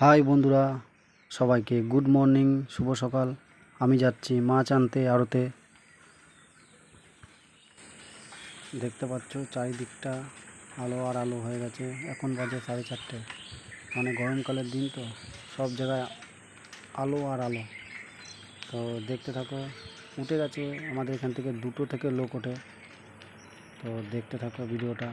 High বন্ধুরা, সবাইকে good morning, শুভ সকাল। আমি যাচ্ছি মাছ আনতে আড়তে। দেখতে পাচ্ছ চারিদিকটা আলো আর আলো হয়ে গেছে। এখন বাজে 4:30, মানে গরমকালের দিন তো সব জায়গায় আলো আর আলো। তো দেখতে থাকো। উঠে গেছে আমাদের এখান থেকে 2টো থেকে লোক ওঠে। তো দেখতে থাকো ভিডিওটা।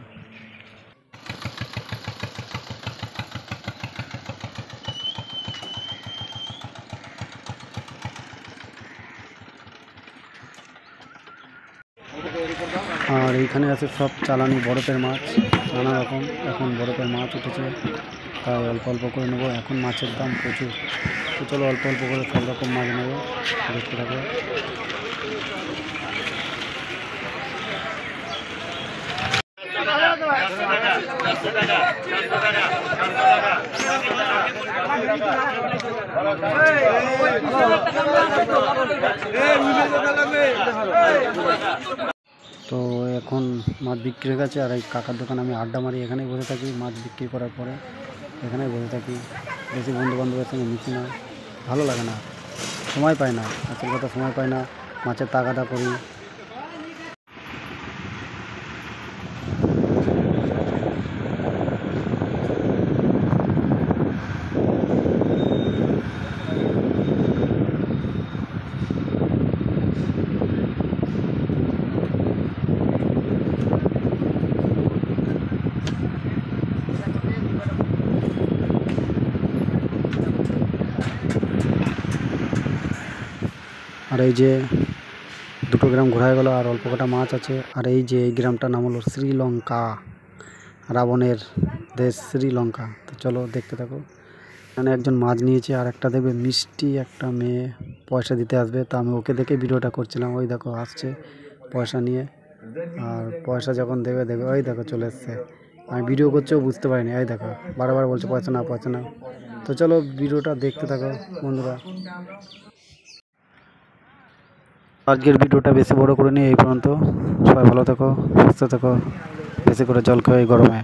আর এইখানে আছে সব চালানি বরফের মাছ, নানা রকম। এখন বরফের মাছ উঠেছে, তাই অল্প অল্প করে নেবো। এখন মাছের দাম প্রচুর, তো চলো অল্প অল্প করে সব রকম মাছ নেবো। দেখতে থাকো। তো এখন মাছ বিক্রি হয়ে গেছে, আর এই কাকার দোকান আমি আড্ডা মারি, এখানেই বসে থাকি। মাছ বিক্রি করার পরে এখানেই বসে থাকি। বেশি বন্ধুবান্ধবের সঙ্গে মিশি না, ভালো লাগে না, সময় পাই না। আসল কথা সময় পাই না, মাছের তাগাদা করি। আর এই যে 2টো গ্রাম ঘোরা হয়ে গেলো, আর অল্প কটা মাছ আছে। আর এই যে এই গ্রামটার নাম হলো শ্রীলঙ্কা, রাবণের দেশ শ্রীলঙ্কা। তো চলো দেখতে থাকো। এখানে একজন মাছ নিয়েছে, আর একটা দেবে মিষ্টি, একটা মেয়ে পয়সা দিতে আসবে। তো আমি ওকে দেখে ভিডিওটা করছিলাম। ওই দেখো আসছে পয়সা নিয়ে, আর পয়সা যখন দেবে ওই দেখো চলে এসছে। আমি ভিডিও করছেও বুঝতে পারিনি। এই দেখো বারবার বলছে পয়সা না, পয়সা না। তো চলো ভিডিওটা দেখতে থাকো বন্ধুরা। আজকের ভিডিওটা বেশি বড় করে নিয়ে এই পর্যন্ত। সবাই ভালো থেকো, সুস্থ থেকো, বেশি করে জল খাও এই গরমে।